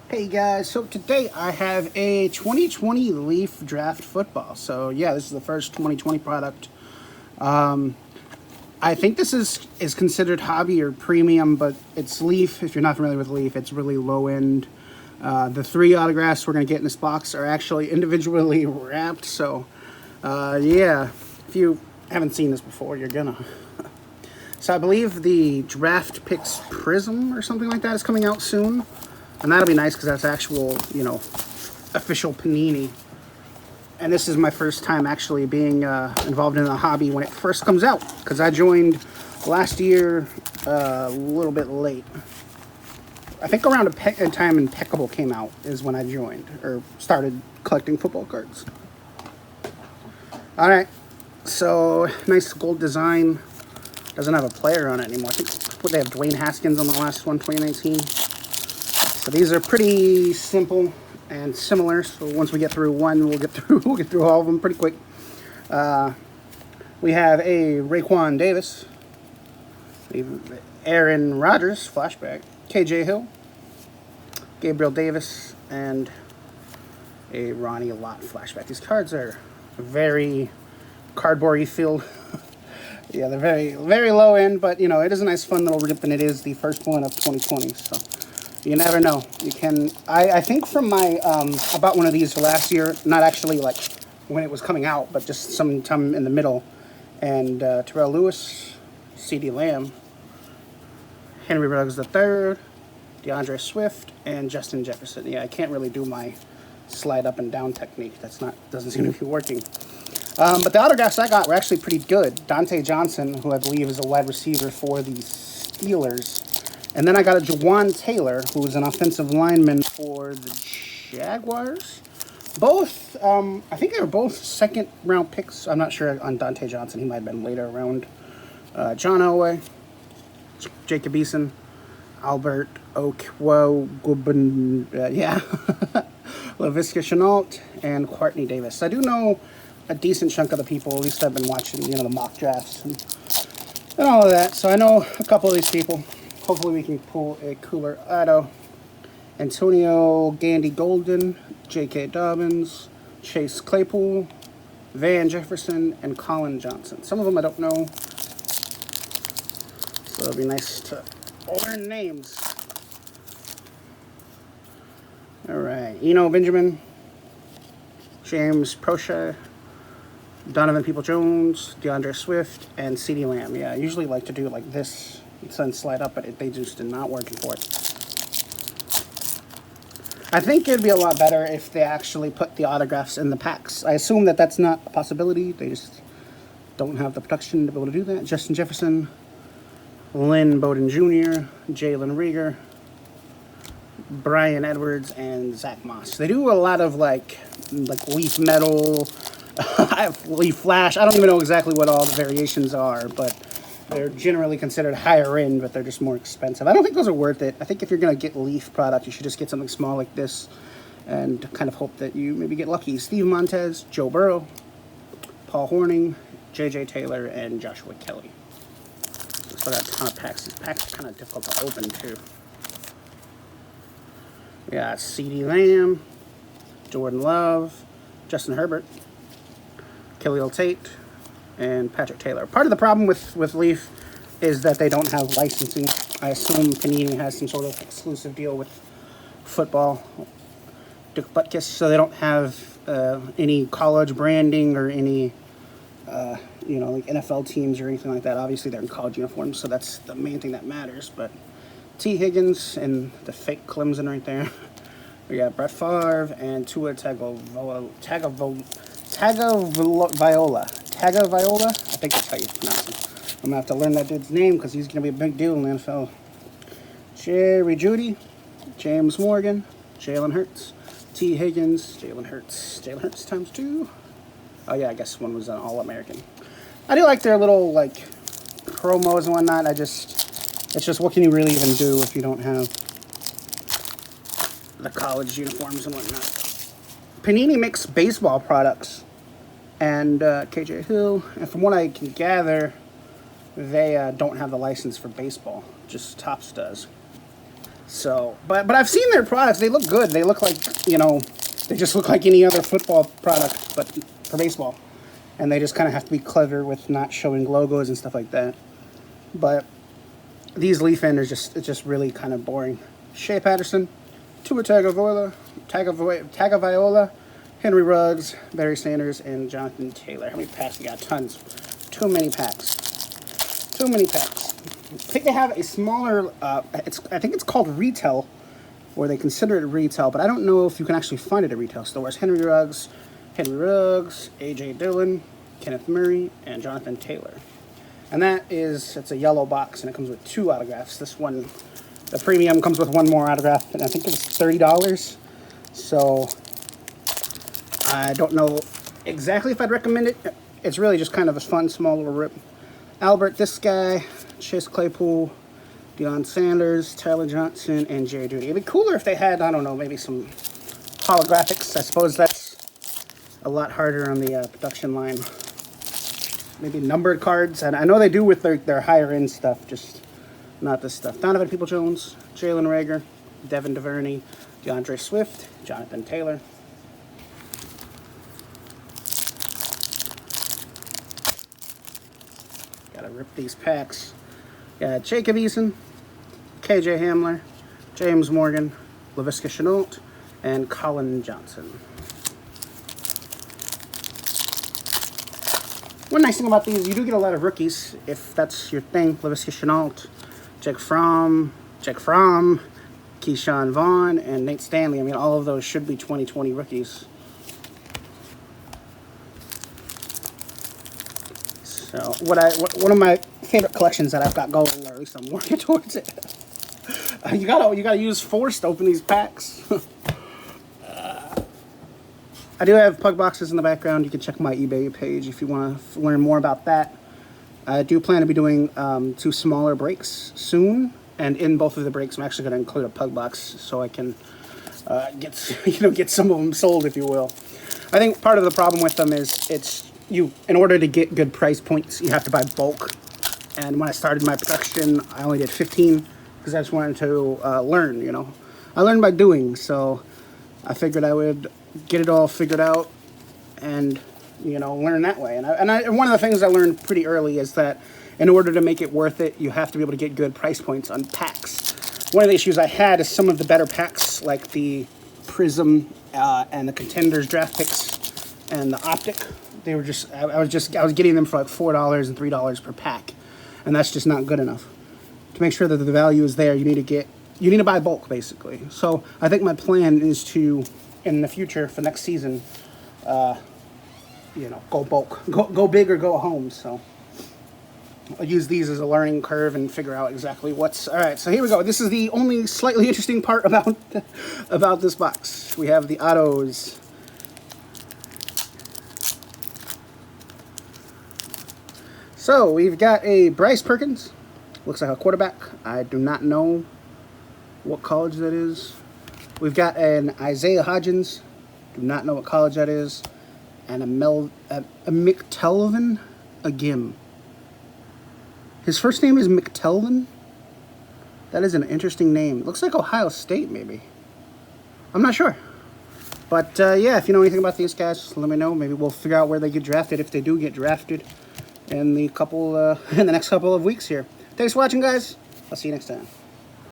Hey guys, so today I have a 2020 Leaf Draft Football. So yeah, this is the first 2020 product. I think this is considered hobby or premium, but it's Leaf. If you're not familiar with Leaf, it's really low end. The three autographs we're gonna get in this box are actually individually wrapped. So yeah, if you haven't seen this before, you're gonna. So I believe the Draft Picks Prism or something like that is coming out soon. And that'll be nice because that's actual, official Panini. And this is my first time actually being involved in the hobby when it first comes out. Because I joined last year a little bit late. I think around a time Impeccable came out is when I joined or started collecting football cards. All right, so nice gold design. Doesn't have a player on it anymore. I think they have Dwayne Haskins on the last one, 2019. So these are pretty simple and similar. So once we get through one, we'll get through all of them pretty quick. We have a Raekwon Davis, Aaron Rodgers flashback, KJ Hill, Gabriel Davis, and a Ronnie Lott flashback. These cards are very cardboardy filled. Yeah, they're very low end, but it is a nice fun little rip, and it is the first one of 2020. So. You never know. You can. I think from my I bought one of these last year, not actually like when it was coming out, but just sometime in the middle. And Terrell Lewis, CeeDee Lamb, Henry Ruggs III, DeAndre Swift, and Justin Jefferson. Yeah, I can't really do my slide up and down technique. Doesn't seem to be working. But the autographs I got were actually pretty good. Dante Johnson, who I believe is a wide receiver for the Steelers. And then I got a Jawan Taylor, who was an offensive lineman for the Jaguars. Both, I think they were both second-round picks. I'm not sure on Dante Johnson. He might have been later around. John Elway, Jacob Eason, Albert Okwo, Laviska Shenault, and Courtney Davis. I do know a decent chunk of the people. At least I've been watching, the mock drafts and all of that. So I know a couple of these people. Hopefully we can pull a cooler auto. Antonio Gandy Golden, J.K. Dobbins, Chase Claypool, Van Jefferson, and Colin Johnson. Some of them I don't know, so it'll be nice to learn names. All right, Eno Benjamin, James Prochet, Donovan Peoples-Jones, DeAndre Swift, and CeeDee Lamb. Yeah, I usually like to do it like this. Sun slide up, but they just did not work for it. I think it'd be a lot better if they actually put the autographs in the packs. I assume that that's not a possibility. They just don't have the production to be able to do that. Justin Jefferson, Lynn Bowden Jr., Jalen Reagor, Brian Edwards, and Zach Moss. They do a lot of like leaf metal, leaf flash. I don't even know exactly what all the variations are, but they're generally considered higher end, but they're just more expensive. I don't think those are worth it. I think if you're going to get Leaf product, you should just get something small like this and kind of hope that you maybe get lucky. Steve Montez, Joe Burrow, Paul Horning, J.J. Taylor, and Joshua Kelly. So got a ton of packs. These packs are kind of difficult to open, too. We got CeeDee Lamb, Jordan Love, Justin Herbert, Khalil Tate, and Patrick Taylor. Part of the problem with Leaf is that they don't have licensing. I assume Panini has some sort of exclusive deal with football, Dick Butkus, so they don't have any college branding or any, like NFL teams or anything like that. Obviously, they're in college uniforms, so that's the main thing that matters. But T. Higgins and the fake Clemson right there. We got Brett Favre and Tua Tagovailoa. Tagovailoa? I think that's how you pronounce it. I'm going to have to learn that dude's name because he's going to be a big deal in the NFL. Jerry Jeudy, James Morgan, Jalen Hurts, T. Higgins, Jalen Hurts times 2. Oh, yeah, I guess one was an All-American. I do like their little, promos and whatnot. It's just what can you really even do if you don't have the college uniforms and whatnot. Panini makes baseball products. And KJ Hill, and from what I can gather, they don't have the license for baseball. Just Topps does. So, but I've seen their products. They look good. They look like, you know, they just look like any other football product, but for baseball. And they just kind of have to be clever with not showing logos and stuff like that. But these leaf enders it's just really kind of boring. Shea Patterson, Tua Tagovailoa, Henry Ruggs, Barry Sanders, and Jonathan Taylor. How many packs? We got tons. Too many packs. Too many packs. I think they have a smaller, I think it's called retail, or they consider it retail, but I don't know if you can actually find it at retail stores. Henry Ruggs, A.J. Dillon, Kenneth Murray, and Jonathan Taylor. And it's a yellow box, and it comes with 2 autographs. This one, the premium, comes with 1 more autograph, and I think it was $30. So I don't know exactly if I'd recommend it. It's really just kind of a fun, small little rip. Albert, this guy, Chase Claypool, Deion Sanders, Tyler Johnson, and Jerry Jeudy. It'd be cooler if they had, I don't know, maybe some holographics. I suppose that's a lot harder on the production line. Maybe numbered cards. And I know they do with their higher end stuff, just not this stuff. Donovan Peoples-Jones, Jalen Reagor, Devin DuVernay, DeAndre Swift, Jonathan Taylor. Gotta rip these packs. Got Jacob Eason, KJ Hamler, James Morgan, Laviska Shenault, and Colin Johnson. One nice thing about these, you do get a lot of rookies, if that's your thing. Laviska Shenault, Jake Fromm, Keyshawn Vaughn, and Nate Stanley. I mean, all of those should be 2020 rookies. So, one of my favorite collections that I've got going, or at least I'm working towards it. You gotta use Force to open these packs. I do have pug boxes in the background. You can check my eBay page if you want to learn more about that. I do plan to be doing 2 smaller breaks soon, and in both of the breaks, I'm actually going to include a pug box so I can get some of them sold, if you will. I think part of the problem with them is in order to get good price points, you have to buy bulk. And when I started my production, I only did 15 because I just wanted to learn. You know, I learned by doing, so I figured I would get it all figured out and, you know, learn that way. And one of the things I learned pretty early is that in order to make it worth it, you have to be able to get good price points on packs. One of the issues I had is some of the better packs, like the Prism and the Contenders draft picks and the Optic. They were just, I was getting them for like $4 and $3 per pack, and that's just not good enough. To make sure that the value is there, you need to buy bulk, basically. So I think my plan is to, in the future for next season, you know, go bulk, go big or go home. So I'll use these as a learning curve and figure out exactly what's all right. So here we go. This is the only slightly interesting part about this box. We have the autos. So we've got a Bryce Perkins. Looks like a quarterback. I do not know what college that is. We've got an Isaiah Hodgins. Do not know what college that is. And a McTelvin Agim. His first name is McTelvin. That is an interesting name. It looks like Ohio State, maybe. I'm not sure. But yeah, if you know anything about these guys, let me know. Maybe we'll figure out where they get drafted, if they do get drafted, in the next couple of weeks here. Thanks for watching, guys. I'll see you next time.